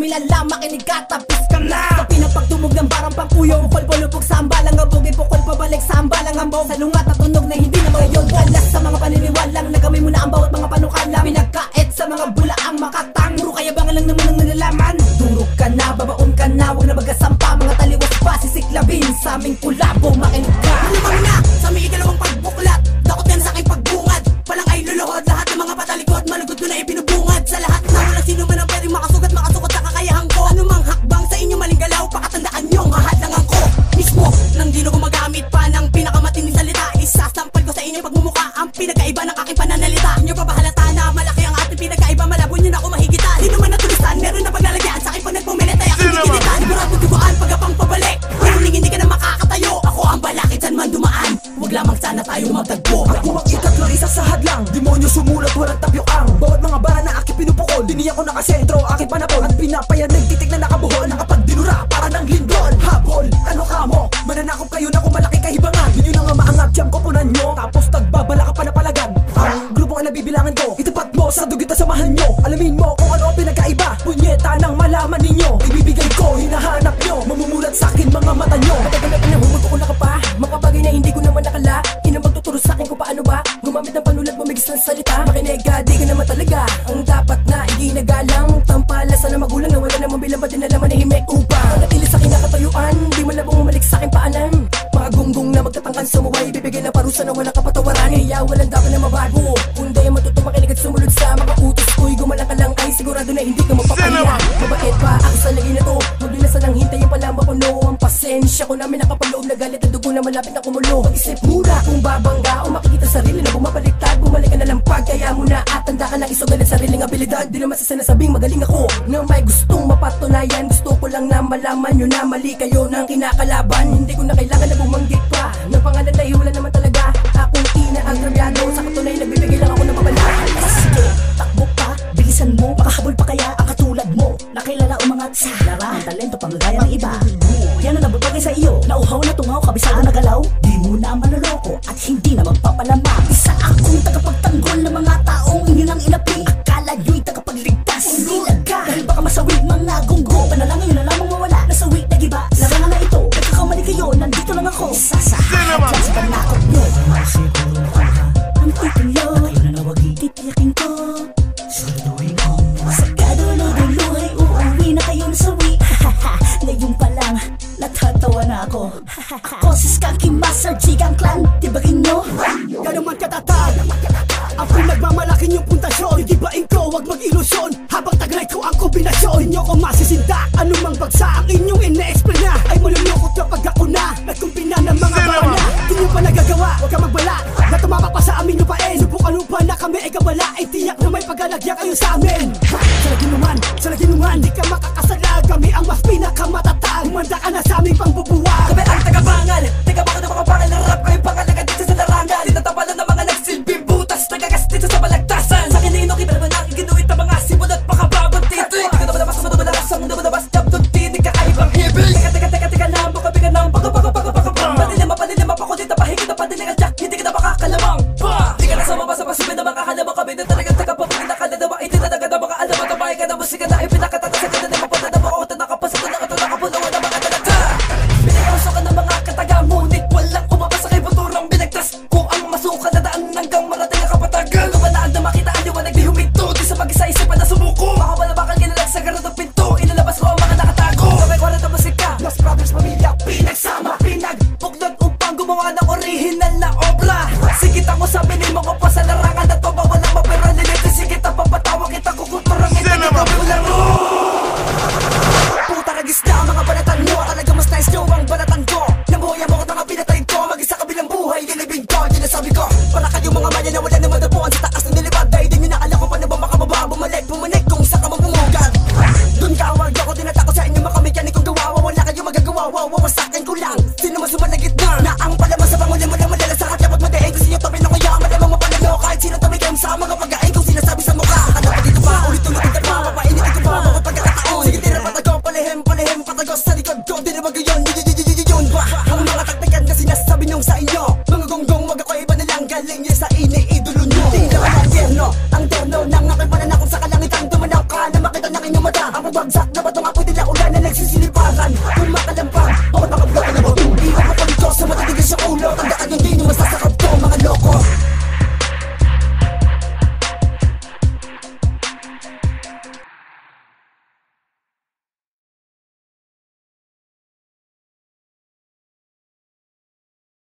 sumilala, makinig ka, tapos ka na. Sa pinapagtumog ng barang pangkuyo, bukol bulubog sa ambalang abog, bukol pabalik sa ambalang ambog. Sa lungat at tunog na hindi na ngayon walas sa mga paniniwalang nagamay mo na ang bawat mga panukala. Pinagkait sa mga bulaang makatang, puro kayabangan lang naman ang nalalaman. Durog ka na, babaon ka na, huwag na magasampa, mga taliwas pa, sisiklabin sa aming kulabo, makinig ka. Lumang na, sa may ikalawang pagbuklat, dakot yan sa aking pagbungad. Palang ay luluhod, lahat ng mga patalikod, malugod ko na ipinubungad. Sa lahat na wala sino man ang pwedeng makasugat sa kakayahan ko. Anumang hakbang sa inyo maling galaw, pakatandaan nyo, mahadlangan ko mismo, nang di na gumagamit pa ng pinakamatinding salita. Isasampal ko sa inyo pagmumukha ang pinagkaiba ng aking pananalita. Inyo pa ba halata na malaki ang ating pinagkaiba? Malabo nyo na ako mahigitan. Di naman natulisan, meron na paglalagyan sa akin pag nagpumilit ay aking ikinitan. Sigurado duguan pagkapang pabalik, hindi ka na makakatayo. Ako ang balakid saan man dumaan, huwag lamang sana tayo magtagpo. Ako ang ikatlo, isa sa hadlang, demonyo sumulat, walang tapyoang. Bawat mga bara na aking pinupukol, diniya ko nakasentro, aking panapon. At pinapayan, nagtitik na nakabuhol, nakapagdinura para ng lindol. Habol, ano ka mo? Mananakop kayo na kung malaki kahibangan. Yun yung nga maangat, siyam koponan nyo, tapos nagbabala ka pa na palagan. Ang grupong ang nabibilangan ko, itapat mo sa dugit na samahan nyo. Alamin mo kung ano pinagkaiba, punyeta nang malaman ninyo. Ibibigay ko, hinahanap nyo, mamumulat sa akin mga mata nyo. Matagal na pinahumod ko na ka pa, mga bagay na hindi ko naman nakala. Ina magtuturo sa akin kung paano ba gumamit ng panulat, bumigis ng salita. Makinig ka, di ka naman talaga ang dapat na iginagalang. Tampalasan na magulang na wala namang bilang, pati na naman na himik upang manatili sa kinakatayuan. Di malabong umalik sa akin paanan, mga gunggong na magtatangkan sumuway, bibigay na parusa na walang kapatawaran. Kaya walang dapat na mabago, kundi matuto makinig at sumunod sa mga utos ko'y gumalang ka lang ay sigurado na hindi ka mapapaya. Mabait pa ako sa lagi na to, maglilasan ng hintayin pala mapuno ang pasensya ko namin nakapaloob na galit at dugo na malapit na kumulo. Mag-isip muna kung babangga o makikita sarili na bumabaliktad, bumalik ka na lang pag kaya mo na at tanda ka ng isugal at sariling abilidad. Di naman sa sinasabing magaling ako na may gustong mapatunayan, gusto ko lang na malaman nyo na mali kayo ng kinakalaban. Hindi ko na kailangan na bumanggit pa ng pangalan na wala naman talaga akong inaagrabyado. Sa katunayan nagbibigay lang ako ng babala. Sige, takbo pa, bilisan mo, makahabol pa kaya ang katulad mo. Nakilala umangat sa larangan, talento pang gaya ng iba. Yan ang nabutagay sa iyo, nauhaw na tungaw, kabisado na galaw. Di mo na manloloko at hindi na magpapalamang. Isa akong tagapagtanggol ng mga taong yun ang inapi. Akala nyo'y tagapagligtas, umilag ka dahil baka masawig mga gunggo. Panalangin yun na lamang mawala, nasawi na giba. Larangan na ito, nagkakamali kayo, nandito lang ako. Isa sa hadlang sa panakot nyo. Siguro nakuha ang titulo, kayo na nawagi, titiyakin ko. Siguraduhin ko sa kadulo-dulo ay uuwi na kayo nasawi. Ngayon pa lang, natatawa na ako. Ako si Skanky Master Jigang Clan, tibagin nyo. Ganuman katatag, ang pinagmamalaki niyong puntasyon. Igibain ko, wag mag-ilusyon, habang taglay ko ang kombinasyon. Di nyo ko masisinda, anumang bagsa ang inyong ine-explain na ay malulukot kapag ako na nagkumpina ng mga bana. Di nyo pa nagagawa, wag ka magbala na tumama pa sa amin nyo paen. Subukan mo pa na kami ay kabala, ay tiyak na may paglalagyan kayo sa amin. Sa laginuman, di ka makakasala, kami ang mas pinakamatatag. Umanda ka na sa aming pangbubuwag. Kami ang tagabangal, tagabangal ng mga bangal ng rap kayo pangalaga dito sa larangan. Tinatapalan ng mga nagsilbing butas, nagagas dito sa balagtasan. Sa kinino, kita naman ang ginuit ng mga sibol at makababang tito. Hindi ko naman nabas, madabalas, ang madabalas, jab doon tinig ka ay ibang hibig. Teka na, baka ng papadilima pa ko dito, pahigit na padiling at jack, hindi ka na makakalamang. Di ka na sa mabasa, pasipin na mga kalamang kami na talagang tagapapagin na kaladawa. Itinadaga na mga alamat, ang bahay ka na musika na ipinakatatapos.